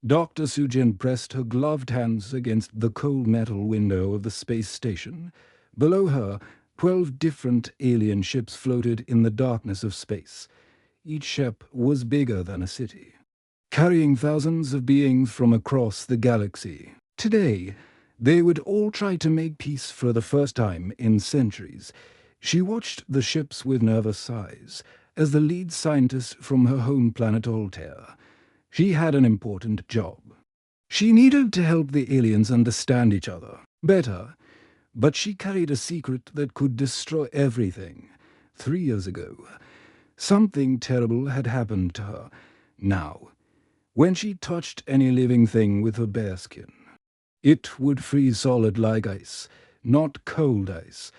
Dr. Sujin pressed her gloved hands against the cold metal window of the space station. Below her, 12 different alien ships floated in the darkness of space. Each ship was bigger than a city, carrying thousands of beings from across the galaxy. Today, they would all try to make peace for the first time in centuries. She watched the ships with nervous sighs as the lead scientist from her home planet Altair. She had an important job. She needed to help the aliens understand each other better, but she carried a secret that could destroy everything. 3 years ago, something terrible had happened to her. Now, when she touched any living thing with her bare skin, it would freeze solid like ice, not cold ice,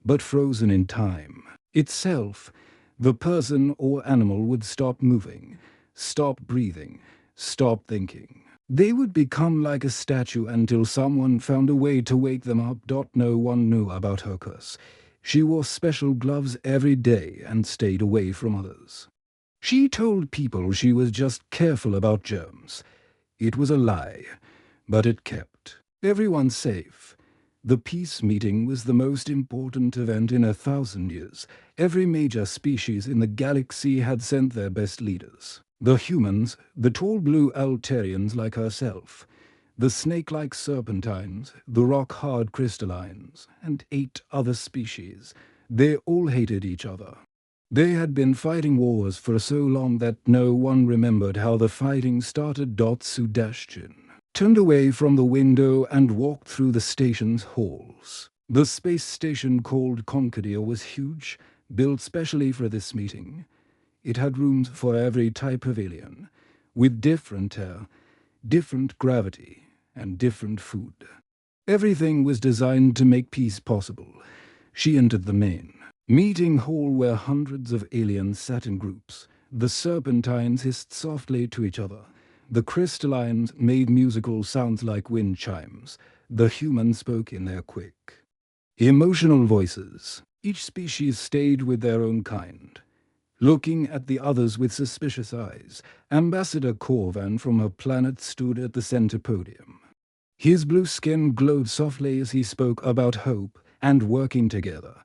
but frozen in time. Itself, the person or animal would stop moving, stop breathing, stop thinking. They would become like a statue until someone found a way to wake them up. No one knew about her curse. She wore special gloves every day and stayed away from others. She told people she was just careful about germs. It was a lie, but it kept everyone safe. The peace meeting was the most important event in 1,000 years. Every major species in the galaxy had sent their best leaders. The humans, the tall blue Altarians like herself, the snake-like serpentines, the rock-hard crystallines, and 8 other species. They all hated each other. They had been fighting wars for so long that no one remembered how the fighting started. Sudashjin turned away from the window and walked through the station's halls. The space station called Concordia was huge, built specially for this meeting. It had rooms for every type of alien, with different air, different gravity, and different food. Everything was designed to make peace possible. She entered the main meeting hall where hundreds of aliens sat in groups. The serpentines hissed softly to each other. The crystallines made musical sounds like wind chimes. The humans spoke in their quick, emotional voices. Each species stayed with their own kind, looking at the others with suspicious eyes. Ambassador Corvan from her planet stood at the center podium. His blue skin glowed softly as he spoke about hope and working together.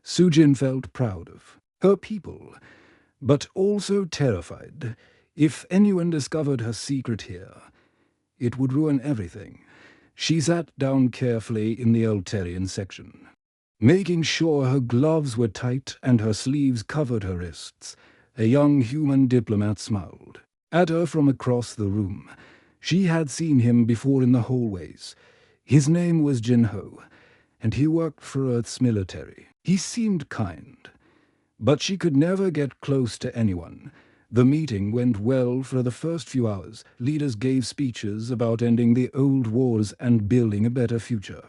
Sujin felt proud of her people, but also terrified. If anyone discovered her secret here, it would ruin everything. She sat down carefully in the Altarian section, making sure her gloves were tight and her sleeves covered her wrists. A young human diplomat smiled at her from across the room. She had seen him before in the hallways. His name was Jinho, and he worked for Earth's military. He seemed kind, but she could never get close to anyone. The meeting went well for the first few hours. Leaders gave speeches about ending the old wars and building a better future.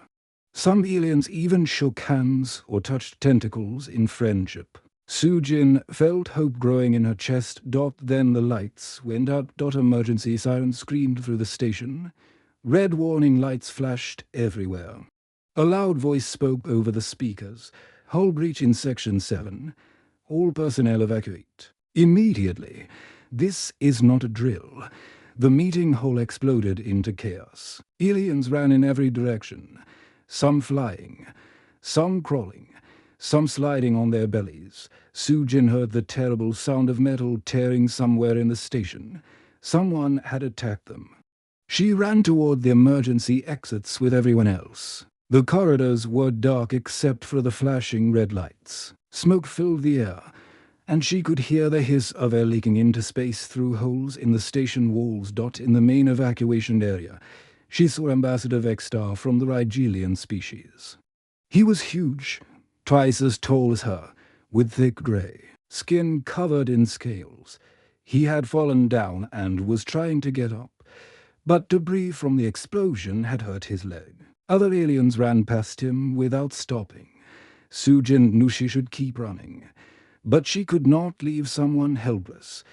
Some aliens even shook hands or touched tentacles in friendship. Sujin felt hope growing in her chest. Then the lights went out. Emergency sirens screamed through the station. Red warning lights flashed everywhere. A loud voice spoke over the speakers. Hull breach in Section 7. All personnel evacuate immediately. This is not a drill. The meeting hall exploded into chaos. Aliens ran in every direction, some flying, some crawling, some sliding on their bellies. Sujin heard the terrible sound of metal tearing somewhere in the station. Someone had attacked them. She ran toward the emergency exits with everyone else. The corridors were dark except for the flashing red lights. Smoke filled the air, and she could hear the hiss of air leaking into space through holes in the station walls. In the main evacuation area, she saw Ambassador Vextar from the Rigelian species. He was huge, twice as tall as her, with thick grey skin covered in scales. He had fallen down and was trying to get up, but debris from the explosion had hurt his leg. Other aliens ran past him without stopping. Sujin knew she should keep running, but she could not leave someone helpless.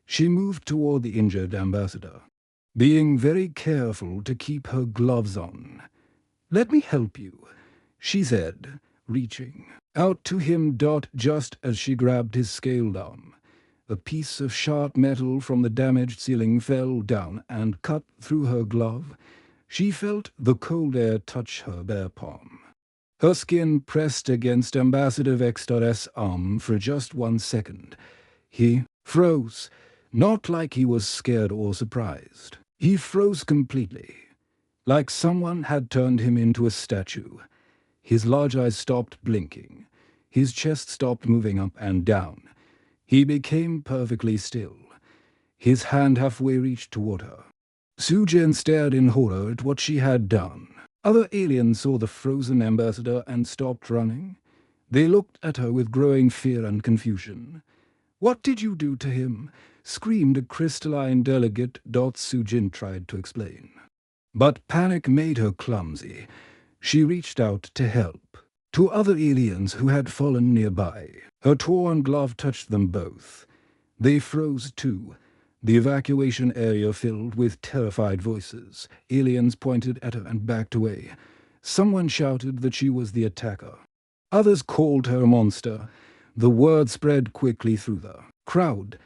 She moved toward the injured ambassador, being very careful to keep her gloves on. "Let me help you," she said, reaching out to him. Just as she grabbed his scaled arm, A piece of sharp metal from the damaged ceiling fell down and cut through her glove. She felt the cold air touch her bare palm. Her skin pressed against Ambassador Vextor's arm for just 1 second. He froze, not like he was scared or surprised. He froze completely, like someone had turned him into a statue. His large eyes stopped blinking. His chest stopped moving up and down. He became perfectly still. His hand halfway reached toward her. Sujin stared in horror at what she had done. Other aliens saw the frozen ambassador and stopped running. They looked at her with growing fear and confusion. "What did you do to him?" screamed a crystalline delegate. Sujin tried to explain. But panic made her clumsy. She reached out to help. Two other aliens who had fallen nearby. Her torn glove touched them both. They froze too. The evacuation area filled with terrified voices. Aliens pointed at her and backed away. Someone shouted that she was the attacker. Others called her a monster. The word spread quickly through the crowd.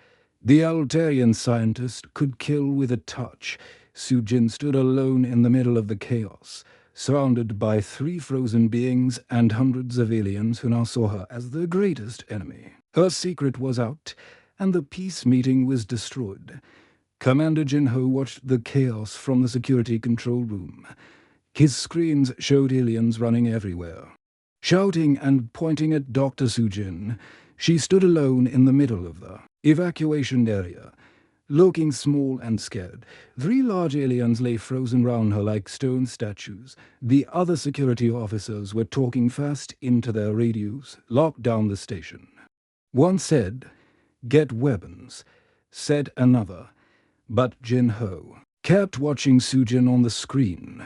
The Altarian scientist could kill with a touch. Sujin stood alone in the middle of the chaos, surrounded by 3 frozen beings and hundreds of aliens who now saw her as the greatest enemy. Her secret was out, and the peace meeting was destroyed. Commander Jinho watched the chaos from the security control room. His screens showed aliens running everywhere. Shouting and pointing at Dr. Sujin, she stood alone in the middle of the evacuation area, looking small and scared. 3 large aliens lay frozen round her like stone statues. The other security officers were talking fast into their radios, locked down the station. One said, "Get weapons," said another. But Jinho kept watching Sujin on the screen.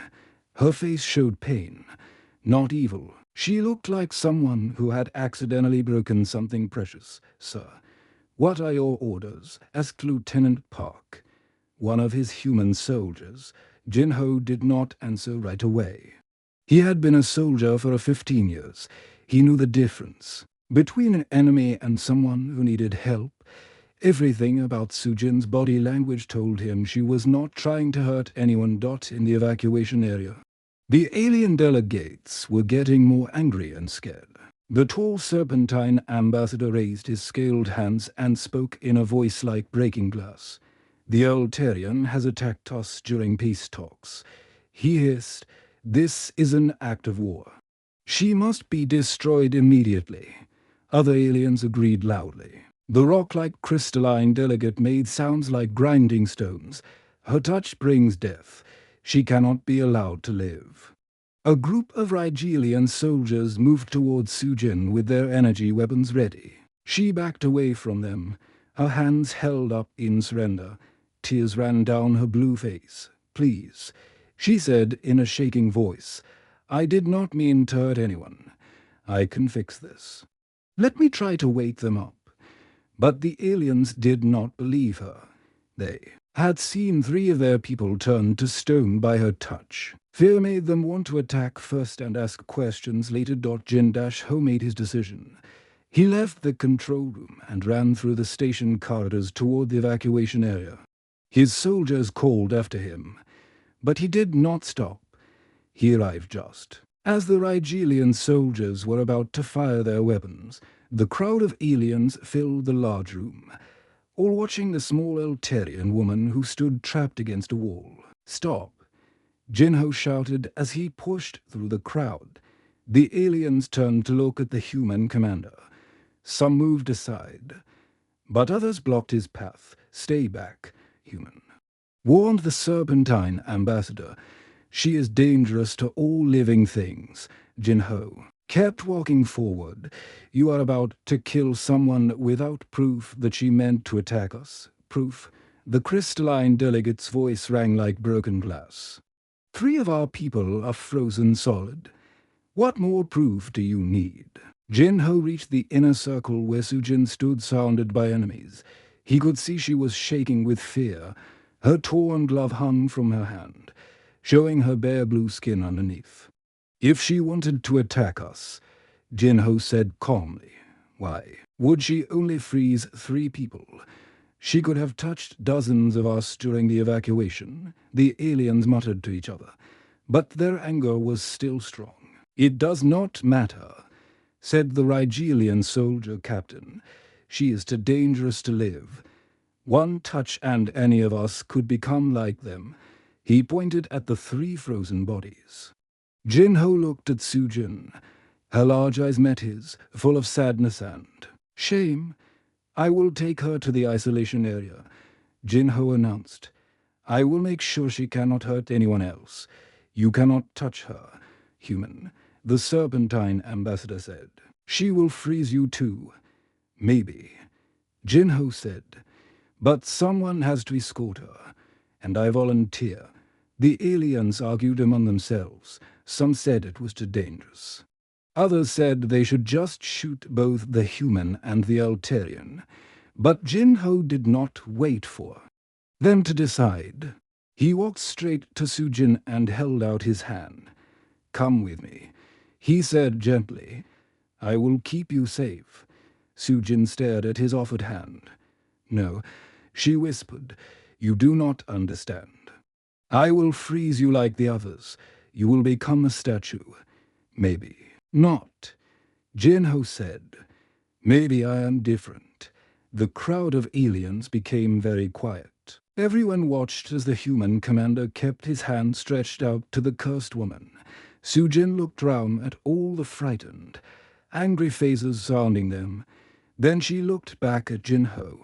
Her face showed pain, not evil. She looked like someone who had accidentally broken something precious. "Sir, what are your orders?" asked Lieutenant Park, one of his human soldiers. Jinho did not answer right away. He had been a soldier for 15 years. He knew the difference between an enemy and someone who needed help. Everything about Sujin's body language told him she was not trying to hurt anyone. In the evacuation area, the alien delegates were getting more angry and scared. The tall serpentine ambassador raised his scaled hands and spoke in a voice like breaking glass. "The Altarian has attacked us during peace talks," he hissed. "This is an act of war. She must be destroyed immediately." Other aliens agreed loudly. The rock-like crystalline delegate made sounds like grinding stones. "Her touch brings death. She cannot be allowed to live." A group of Rigelian soldiers moved towards Sujin with their energy weapons ready. She backed away from them, her hands held up in surrender. Tears ran down her blue face. "Please," she said in a shaking voice. "I did not mean to hurt anyone. I can fix this. Let me try to wake them up." But the aliens did not believe her. They had seen 3 of their people turn to stone by her touch. Fear made them want to attack first and ask questions later. Jin-Ho made his decision. He left the control room and ran through the station corridors toward the evacuation area. His soldiers called after him, but he did not stop. He arrived just as the Rigelian soldiers were about to fire their weapons. The crowd of aliens filled the large room, all watching the small Altarian woman who stood trapped against a wall. "Stop!" Jinho shouted as he pushed through the crowd. The aliens turned to look at the human commander. Some moved aside, but others blocked his path. "Stay back, human," warned the serpentine ambassador. "She is dangerous to all living things." Jinho kept walking forward. "You are about to kill someone without proof that she meant to attack us." "Proof?" The crystalline delegate's voice rang like broken glass. "3 of our people are frozen solid. What more proof do you need?" Jinho reached the inner circle where Sujin stood surrounded by enemies. He could see she was shaking with fear. Her torn glove hung from her hand, showing her bare blue skin underneath. "If she wanted to attack us," Jinho said calmly, Why would she only freeze 3 people? She could have touched dozens of us during the evacuation, the aliens muttered to each other. But their anger was still strong. It does not matter, said the Rigelian soldier captain. She is too dangerous to live. One touch and any of us could become like them. He pointed at the 3 frozen bodies. Jinho looked at Sujin. Her large eyes met his, full of sadness and shame. I will take her to the isolation area, Jinho announced. I will make sure she cannot hurt anyone else. You cannot touch her, human, the Serpentine ambassador said. She will freeze you too. Maybe, Jinho said. But someone has to escort her, and I volunteer. The aliens argued among themselves. Some said it was too dangerous. Others said they should just shoot both the human and the Altarian. But Jinho did not wait for them to decide. He walked straight to Sujin and held out his hand. Come with me, he said gently. I will keep you safe. Sujin stared at his offered hand. No, she whispered, you do not understand. I will freeze you like the others. You will become a statue. Maybe not, Jinho said. Maybe I am different. The crowd of aliens became very quiet. Everyone watched as the human commander kept his hand stretched out to the cursed woman. Sujin looked round at all the frightened, angry faces surrounding them. Then she looked back at Jinho.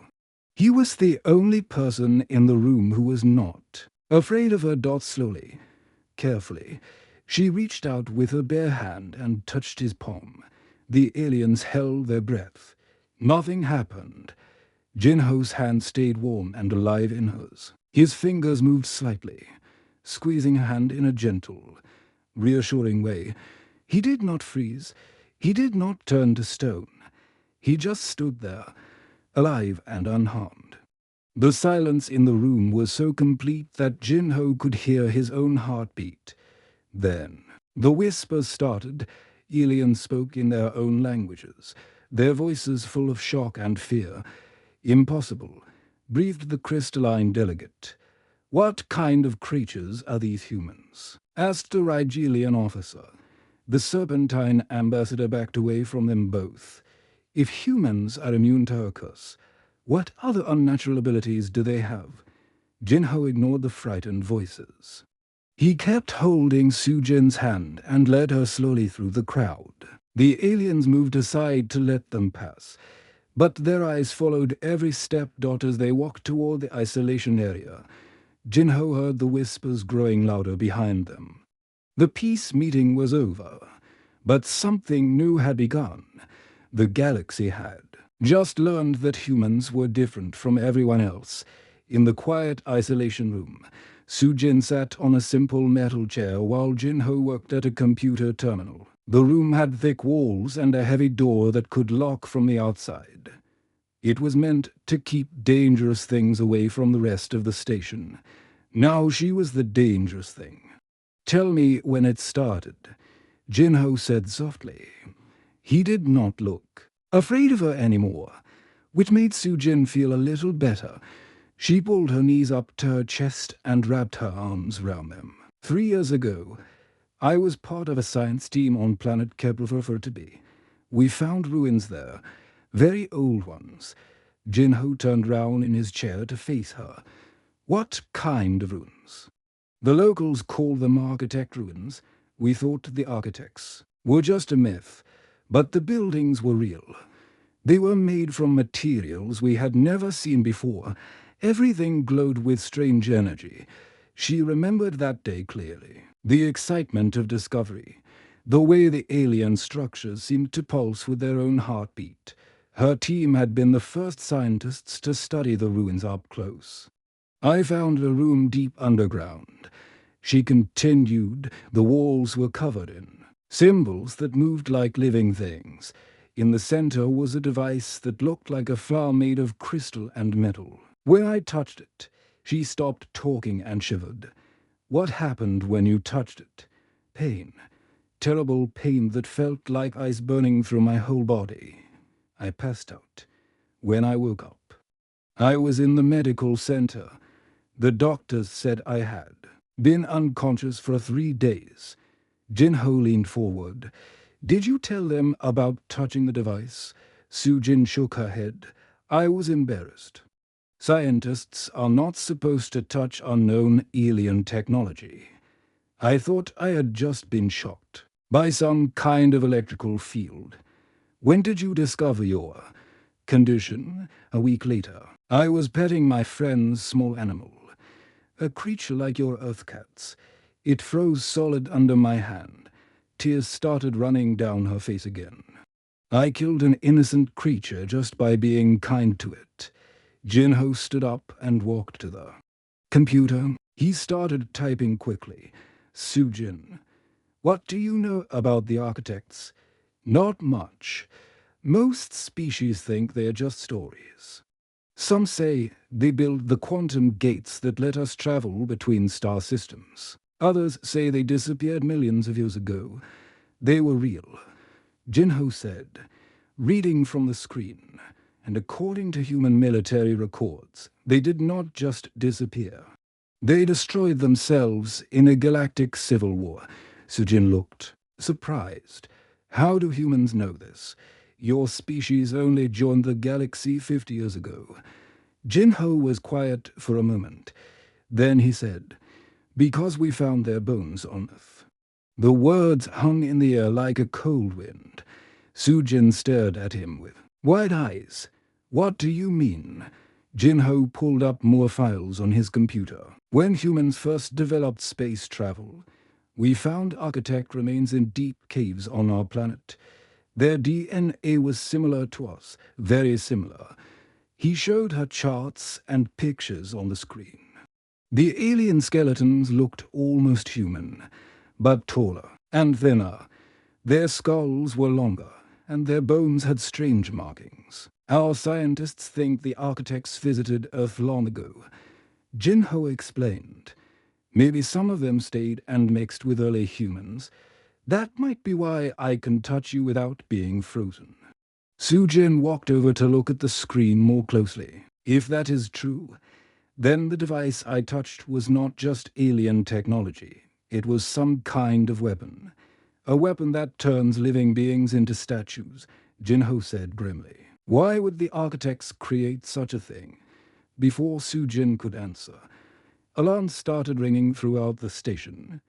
He was the only person in the room who was not afraid of her. Slowly, carefully, she reached out with her bare hand and touched his palm. The aliens held their breath. Nothing happened. Jinho's hand stayed warm and alive in hers. His fingers moved slightly, squeezing her hand in a gentle, reassuring way. He did not freeze. He did not turn to stone. He just stood there, alive and unharmed. The silence in the room was so complete that Jinho could hear his own heartbeat. Then the whispers started. Aliens spoke in their own languages, their voices full of shock and fear. Impossible, breathed the crystalline delegate. What kind of creatures are these humans? Asked a Rigelian officer. The Serpentine ambassador backed away from them both. If humans are immune to her curse, what other unnatural abilities do they have? Jinho ignored the frightened voices. He kept holding Sujin's hand and led her slowly through the crowd. The aliens moved aside to let them pass, but their eyes followed every step as they walked toward the isolation area. Jinho heard the whispers growing louder behind them. The peace meeting was over, but something new had begun. The galaxy had just learned that humans were different from everyone else. In the quiet isolation room, Sujin sat on a simple metal chair while Jinho worked at a computer terminal. The room had thick walls and a heavy door that could lock from the outside. It was meant to keep dangerous things away from the rest of the station. Now she was the dangerous thing. Tell me when it started, Jinho said softly. He did not look afraid of her anymore, which made Sujin feel a little better. She pulled her knees up to her chest and wrapped her arms round them. 3 years ago, I was part of a science team on planet Kepler-4b. We found ruins there, very old ones. Jinho turned round in his chair to face her. What kind of ruins? The locals call them architect ruins. We thought the architects were just a myth, but the buildings were real. They were made from materials we had never seen before. Everything glowed with strange energy. She remembered that day clearly. The excitement of discovery, the way the alien structures seemed to pulse with their own heartbeat. Her team had been the first scientists to study the ruins up close. I found a room deep underground. She continued. The walls were covered in symbols that moved like living things. In the center was a device that looked like a flower made of crystal and metal. When I touched it, she stopped talking and shivered. What happened when you touched it? Pain. Terrible pain that felt like ice burning through my whole body. I passed out. When I woke up, I was in the medical center. The doctors said I had been unconscious for 3 days. Jinho leaned forward. Did you tell them about touching the device? Sujin shook her head. I was embarrassed. Scientists are not supposed to touch unknown alien technology. I thought I had just been shocked by some kind of electrical field. When did you discover your condition? A week later. I was petting my friend's small animal, a creature like your earth cats. It froze solid under my hand. Tears started running down her face again. I killed an innocent creature just by being kind to it. Jinho stood up and walked to the computer. He started typing quickly. Sujin, what do you know about the architects? Not much. Most species think they are just stories. Some say they build the quantum gates that let us travel between star systems. Others say they disappeared millions of years ago. They were real. Jinho said, reading from the screen, and according to human military records, they did not just disappear. They destroyed themselves in a galactic civil war. Sujin looked surprised. How do humans know this? Your species only joined the galaxy 50 years ago. Jinho was quiet for a moment. Then he said, because we found their bones on Earth. The words hung in the air like a cold wind. Sujin stared at him with wide eyes. What do you mean? Jinho pulled up more files on his computer. When humans first developed space travel, we found architect remains in deep caves on our planet. Their DNA was similar to us, very similar. He showed her charts and pictures on the screen. The alien skeletons looked almost human, but taller and thinner. Their skulls were longer, and their bones had strange markings. Our scientists think the architects visited Earth long ago. Jinho explained. Maybe some of them stayed and mixed with early humans. That might be why I can touch you without being frozen. Sujin walked over to look at the screen more closely. If that is true, then the device I touched was not just alien technology. It was some kind of weapon. A weapon that turns living beings into statues, Jinho said grimly. Why would the architects create such a thing? Before Sujin could answer, alarms started ringing throughout the station.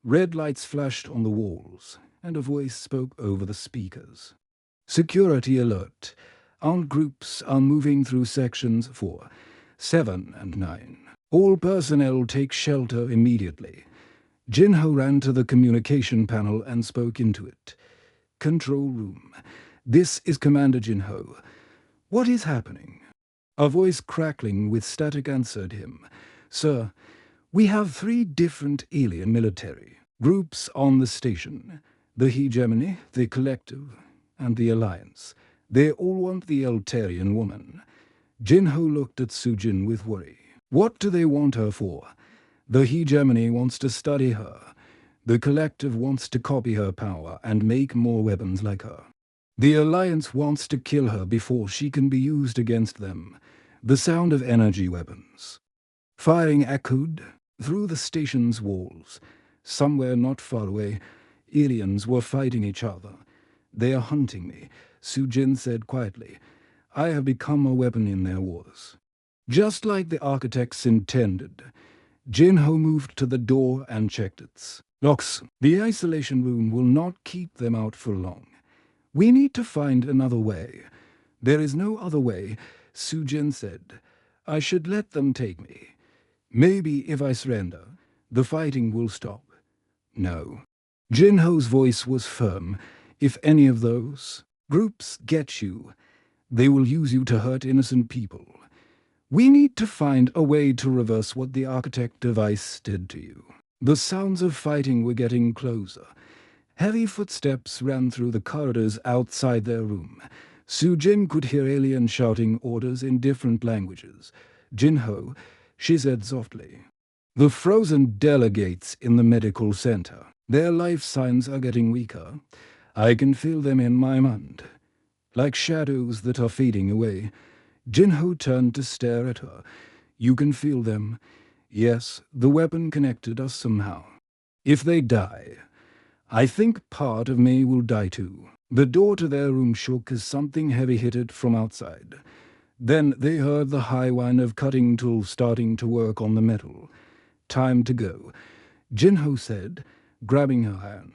Red lights flashed on the walls, and a voice spoke over the speakers. Security alert. Armed groups are moving through sections 4, 7, and 9. All personnel take shelter immediately. Jinho ran to the communication panel and spoke into it. Control room. This is Commander Jinho. What is happening? A voice crackling with static answered him. Sir, we have 3 different alien military groups on the station. The hegemony, the collective, and the alliance. They all want the Eltarian woman. Jinho looked at Sujin with worry. What do they want her for? The hegemony wants to study her. The collective wants to copy her power and make more weapons like her. The alliance wants to kill her before she can be used against them. The sound of energy weapons. Firing echoed through the station's walls. Somewhere not far away, aliens were fighting each other. They are hunting me, Sujin said quietly. I have become a weapon in their wars. Just like the architects intended. Jinho moved to the door and checked its locks. The isolation room will not keep them out for long. We need to find another way. There is no other way, Sujin said. I should let them take me. Maybe if I surrender, the fighting will stop. No. Jinho's voice was firm. If any of those groups get you, they will use you to hurt innocent people. We need to find a way to reverse what the architect device did to you. The sounds of fighting were getting closer. Heavy footsteps ran through the corridors outside their room. Sujin could hear aliens shouting orders in different languages. Jinho, she said softly. The frozen delegates in the medical center. Their life signs are getting weaker. I can feel them in my mind. like shadows that are fading away. Jinho turned to stare at her. You can feel them. Yes, the weapon connected us somehow. If they die, I think part of me will die too. The door to their room shook as something heavy hit it from outside. Then they heard the high whine of cutting tools starting to work on the metal. Time to go, Jinho said, grabbing her hand.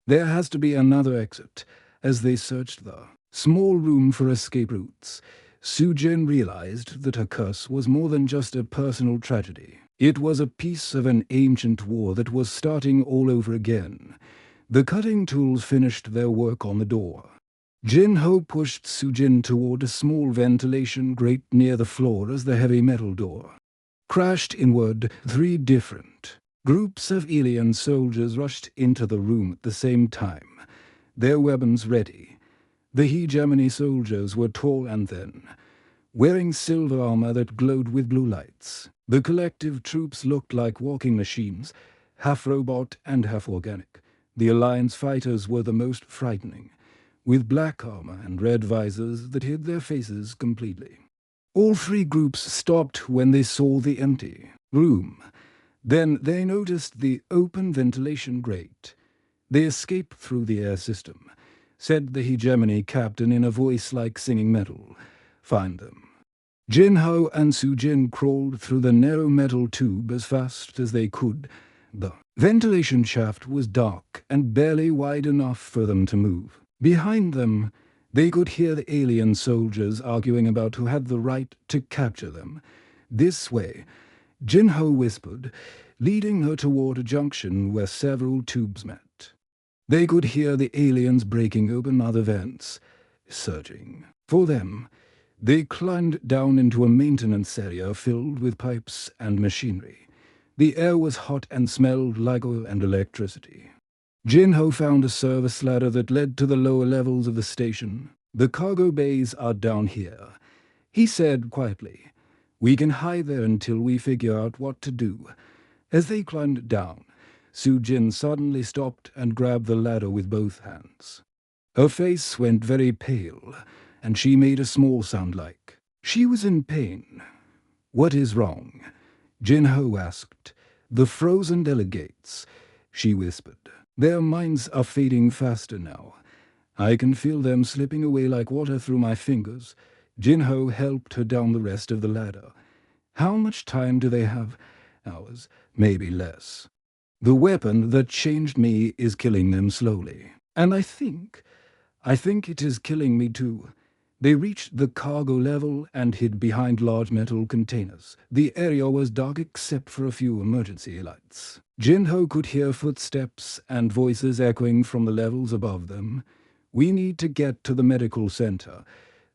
There has to be another exit. As they searched the small room for escape routes, Sujin realized that her curse was more than just a personal tragedy. It was a piece of an ancient war that was starting all over again. The cutting tools finished their work on the door. Jinho pushed Sujin toward a small ventilation grate near the floor as the heavy metal door crashed inward. 3 different groups of alien soldiers rushed into the room at the same time, their weapons ready. The hegemony soldiers were tall and thin, wearing silver armor that glowed with blue lights. The collective troops looked like walking machines, half robot and half organic. The Alliance fighters were the most frightening, with black armor and red visors that hid their faces completely. All 3 groups stopped when they saw the empty room. Then they noticed the open ventilation grate. They escaped through the air system, said the hegemony captain in a voice like singing metal. Find them. Jinho and Sujin crawled through the narrow metal tube as fast as they could. The ventilation shaft was dark and barely wide enough for them to move. Behind them, they could hear the alien soldiers arguing about who had the right to capture them. This way, Jinho whispered, leading her toward a junction where several tubes met. They could hear the aliens breaking open other vents, surging. For them, they climbed down into a maintenance area filled with pipes and machinery. The air was hot and smelled like oil and electricity. Jinho found a service ladder that led to the lower levels of the station. The cargo bays are down here, he said quietly. We can hide there until we figure out what to do. As they climbed down, Sujin suddenly stopped and grabbed the ladder with both hands. Her face went very pale, and she made a small sound like she was in pain. What is wrong? Jinho asked. The frozen delegates, she whispered. Their minds are fading faster now. I can feel them slipping away like water through my fingers. Jinho helped her down the rest of the ladder. How much time do they have? Hours, maybe less. The weapon that changed me is killing them slowly. And I think it is killing me too. They reached the cargo level and hid behind large metal containers. The area was dark except for a few emergency lights. Jinho could hear footsteps and voices echoing from the levels above them. We need to get to the medical center,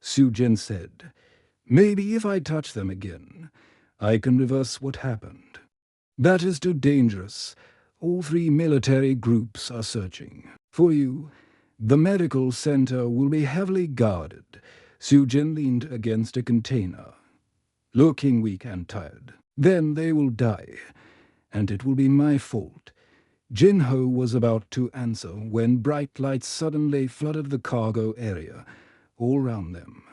Sujin said. Maybe if I touch them again, I can reverse what happened. That is too dangerous. All 3 military groups are searching for you. The medical center will be heavily guarded. Sujin leaned against a container, looking weak and tired. Then they will die, and it will be my fault. Jinho was about to answer when bright lights suddenly flooded the cargo area all around them.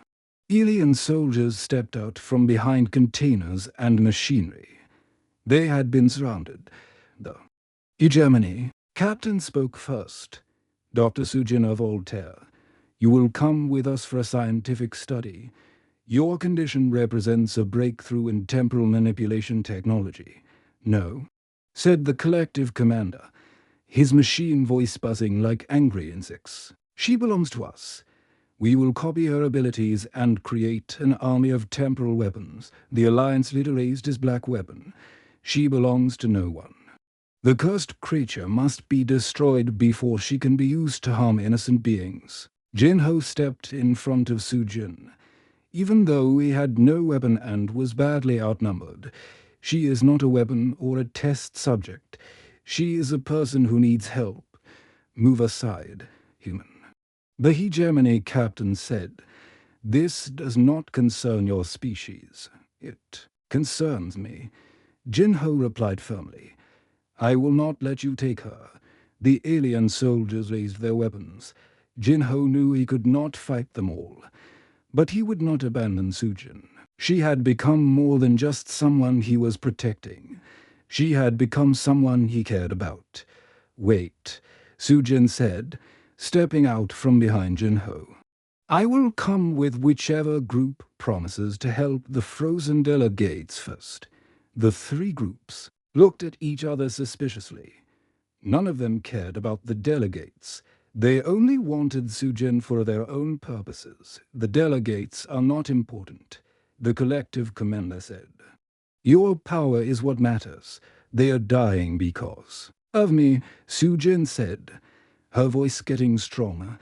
Alien soldiers stepped out from behind containers and machinery. They had been surrounded. The hegemony captain spoke first. Dr. Sujin of Voltaire, you will come with us for a scientific study. Your condition represents a breakthrough in temporal manipulation technology. No, said the collective commander, his machine voice buzzing like angry insects. She belongs to us. We will copy her abilities and create an army of temporal weapons. The Alliance leader raised his black weapon. She belongs to no one. The cursed creature must be destroyed before she can be used to harm innocent beings. Jinho stepped in front of Sujin. Even though he had no weapon and was badly outnumbered, she is not a weapon or a test subject. She is a person who needs help. Move aside, human. The hegemony captain said, This does not concern your species. It concerns me. Jinho replied firmly. I will not let you take her. The alien soldiers raised their weapons. Jinho knew he could not fight them all, but he would not abandon Sujin. She had become more than just someone he was protecting. She had become someone he cared about. "Wait," Sujin said, stepping out from behind Jinho. "I will come with whichever group promises to help the frozen delegates first." The three groups looked at each other suspiciously. None of them cared about the delegates. They only wanted Sujin for their own purposes. "The delegates are not important," the collective commander said. "Your power is what matters. They are dying because of me," Sujin said, her voice getting stronger.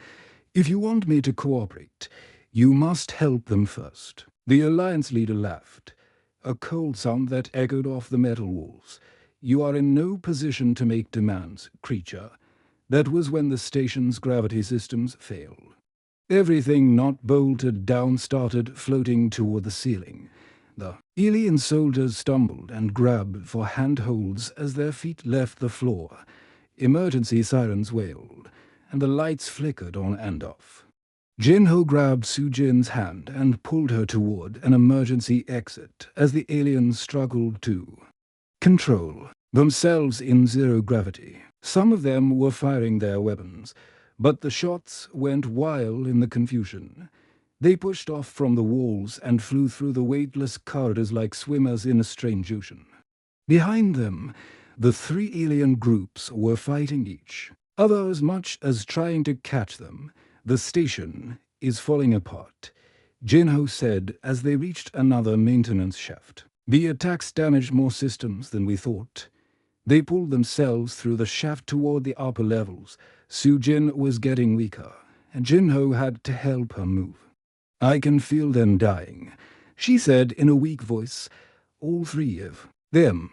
"If you want me to cooperate, you must help them first." The Alliance leader laughed, a cold sound that echoed off the metal walls. "You are in no position to make demands, creature." That was when the station's gravity systems failed. Everything not bolted down started floating toward the ceiling. The alien soldiers stumbled and grabbed for handholds as their feet left the floor. Emergency sirens wailed, and the lights flickered on and off. Jinho grabbed Sujin's hand and pulled her toward an emergency exit as the aliens struggled to control themselves in zero gravity. Some of them were firing their weapons, but the shots went wild in the confusion. They pushed off from the walls and flew through the weightless corridors like swimmers in a strange ocean. Behind them, the three alien groups were fighting each other as much as trying to catch them. "The station is falling apart," Jinho said as they reached another maintenance shaft. "The attacks damaged more systems than we thought." They pulled themselves through the shaft toward the upper levels. Sujin was getting weaker, and Jinho had to help her move. "I can feel them dying," she said in a weak voice. "All three of them.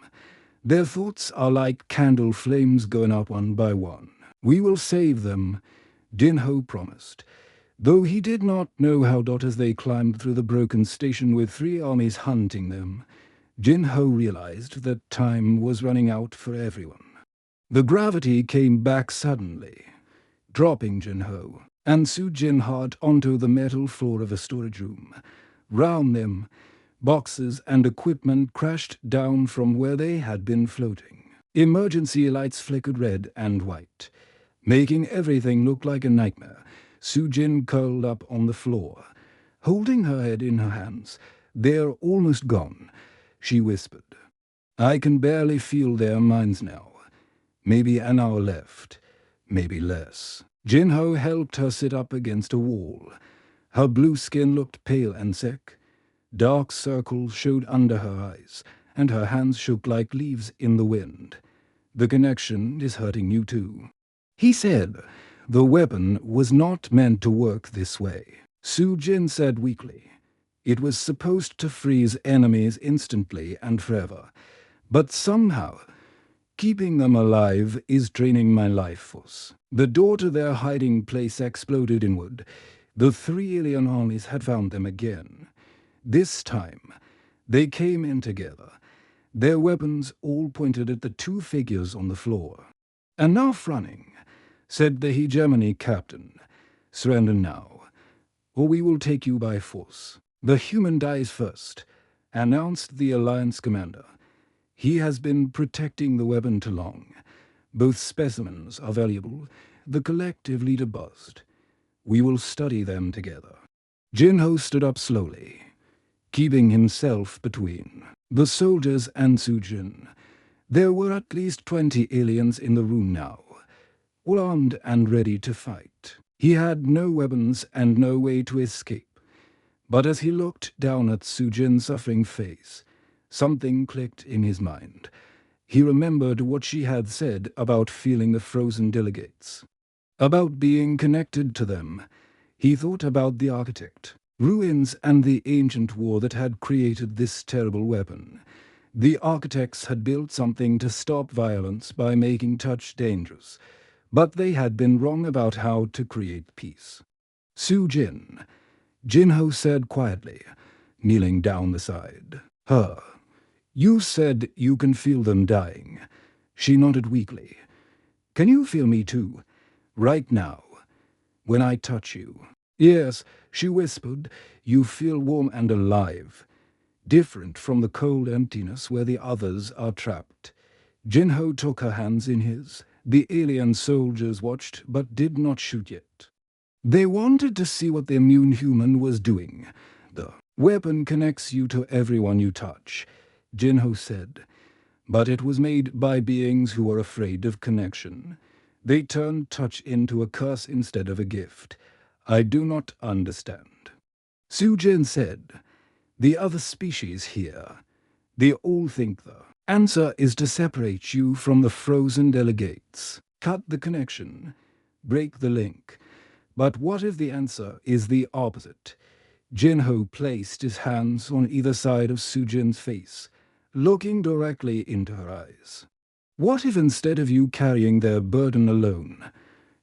Their thoughts are like candle flames going up one by one. We will save them," Jinho promised. Though he did not know how as they climbed through the broken station with three armies hunting them, Jinho realized that time was running out for everyone. The gravity came back suddenly, dropping Jinho and Sujin hard onto the metal floor of a storage room. Round them, boxes and equipment crashed down from where they had been floating. Emergency lights flickered red and white, making everything look like a nightmare. Sujin curled up on the floor, holding her head in her hands. "They're almost gone," she whispered. "I can barely feel their minds now. Maybe an hour left, maybe less." Jinho helped her sit up against a wall. Her blue skin looked pale and sick. Dark circles showed under her eyes, and her hands shook like leaves in the wind. "The connection is hurting you too," he said. "The weapon was not meant to work this way," Sujin said weakly. "It was supposed to freeze enemies instantly and forever, but somehow keeping them alive is draining my life force." The door to their hiding place exploded inward. The three alien armies had found them again. This time, they came in together, their weapons all pointed at the two figures on the floor. "Enough running," said the hegemony captain. "Surrender now, or we will take you by force." "The human dies first," announced the Alliance commander. "He has been protecting the weapon too long. Both specimens are valuable," the collective leader buzzed. "We will study them together." Jinho stood up slowly, keeping himself between the soldiers and Sujin. There were at least 20 aliens in the room now, all armed and ready to fight. He had no weapons and no way to escape. But as he looked down at Sujin's suffering face, something clicked in his mind. He remembered what she had said about feeling the frozen delegates, about being connected to them. He thought about the architect, ruins, and the ancient war that had created this terrible weapon. The architects had built something to stop violence by making touch dangerous, but they had been wrong about how to create peace. "Sujin," Jinho said quietly, kneeling down beside her. "You said you can feel them dying." She nodded weakly. "Can you feel me too? Right now?" when I touch you. Yes, she whispered, you feel warm and alive. Different from the cold emptiness where the others are trapped. Jinho took her hands in his. The alien soldiers watched but did not shoot yet. They wanted to see what the immune human was doing. The weapon connects you to everyone you touch, Jinho said. But it was made by beings who are afraid of connection. They turned touch into a curse instead of a gift. I do not understand. Sujin said, the other species here, they all think the answer is to separate you from the frozen delegates. Cut the connection. Break the link. But what if the answer is the opposite? Jinho placed his hands on either side of Sujin's face, looking directly into her eyes. What if instead of you carrying their burden alone,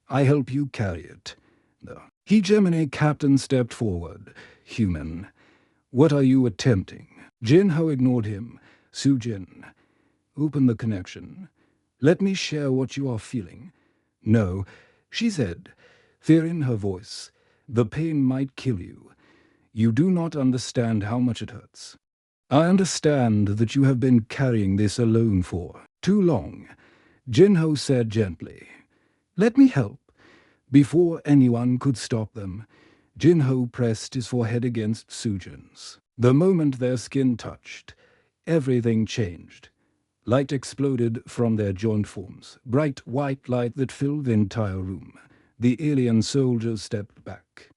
I help you carry it? The hegemony captain stepped forward. Human, what are you attempting? Jinho ignored him. Sujin, open the connection. Let me share what you are feeling. No, she said, fear in her voice. The pain might kill you. You do not understand how much it hurts. I understand that you have been carrying this alone for too long, Jinho said gently. Let me help. Before anyone could stop them, Jinho pressed his forehead against Sujin's. The moment their skin touched, everything changed. Light exploded from their joint forms, bright white light that filled the entire room. The alien soldiers stepped back,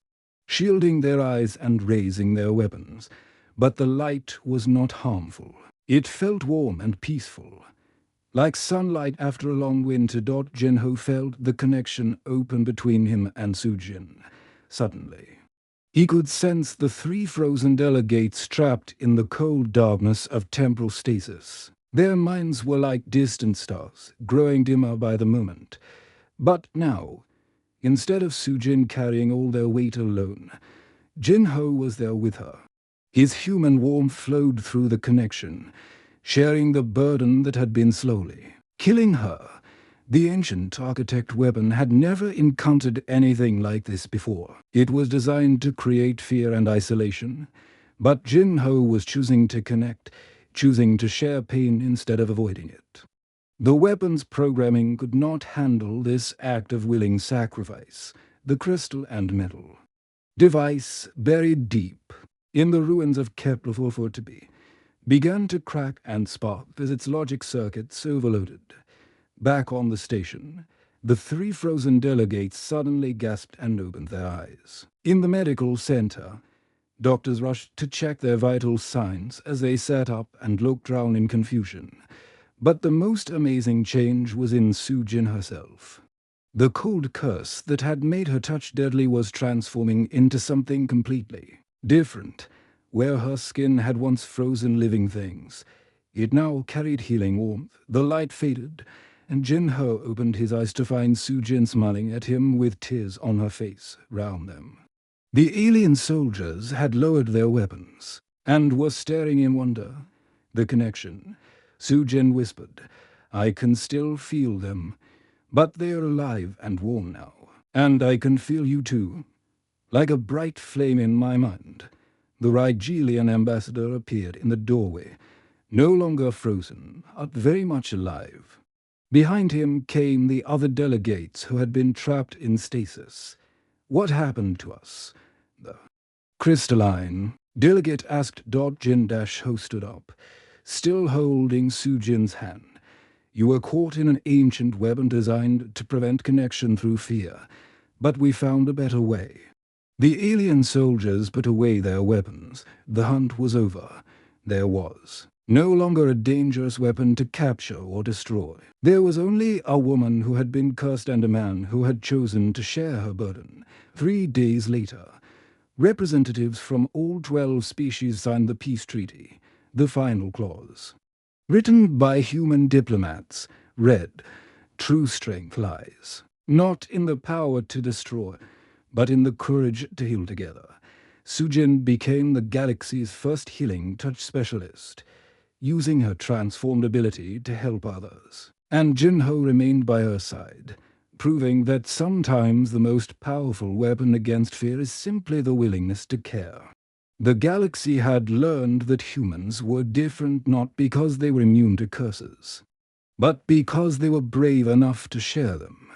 shielding their eyes and raising their weapons. But the light was not harmful. It felt warm and peaceful. Like sunlight after a long winter, Jinho felt the connection open between him and Sujin. Suddenly, he could sense the three frozen delegates trapped in the cold darkness of temporal stasis. Their minds were like distant stars, growing dimmer by the moment. But now, instead of Sujin carrying all their weight alone, Jinho was there with her. His human warmth flowed through the connection, sharing the burden that had been slowly killing her. The ancient architect weapon had never encountered anything like this before. It was designed to create fear and isolation, but Jinho was choosing to connect, choosing to share pain instead of avoiding it. The weapon's programming could not handle this act of willing sacrifice, the crystal and metal device buried deep in the ruins of Kepler 440b began to crack and spark as its logic circuits overloaded. Back on the station, the three frozen delegates suddenly gasped and opened their eyes. In the medical center, doctors rushed to check their vital signs as they sat up and looked round in confusion. But the most amazing change was in Sujin herself. The cold curse that had made her touch deadly was transforming into something completely different. Where her skin had once frozen living things, it now carried healing warmth. The light faded, and Jinho opened his eyes to find Sujin smiling at him with tears on her face round them. The alien soldiers had lowered their weapons and were staring in wonder. The connection, Sujin whispered, I can still feel them, but they are alive and warm now. And I can feel you too. Like a bright flame in my mind, the Rigelian ambassador appeared in the doorway, no longer frozen, but very much alive. Behind him came the other delegates who had been trapped in stasis. What happened to us? The crystalline delegate asked. Jin-Ho stood up, still holding Sujin's hand. You were caught in an ancient weapon designed to prevent connection through fear, but we found a better way. The alien soldiers put away their weapons. The hunt was over. There was no longer a dangerous weapon to capture or destroy. There was only a woman who had been cursed and a man who had chosen to share her burden. 3 days later, representatives from all 12 species signed the peace treaty, the final clause. Written by human diplomats, read, true strength lies not in the power to destroy, but in the courage to heal together. Sujin became the galaxy's first healing touch specialist, using her transformed ability to help others. And Jinho remained by her side, proving that sometimes the most powerful weapon against fear is simply the willingness to care. The galaxy had learned that humans were different not because they were immune to curses, but because they were brave enough to share them.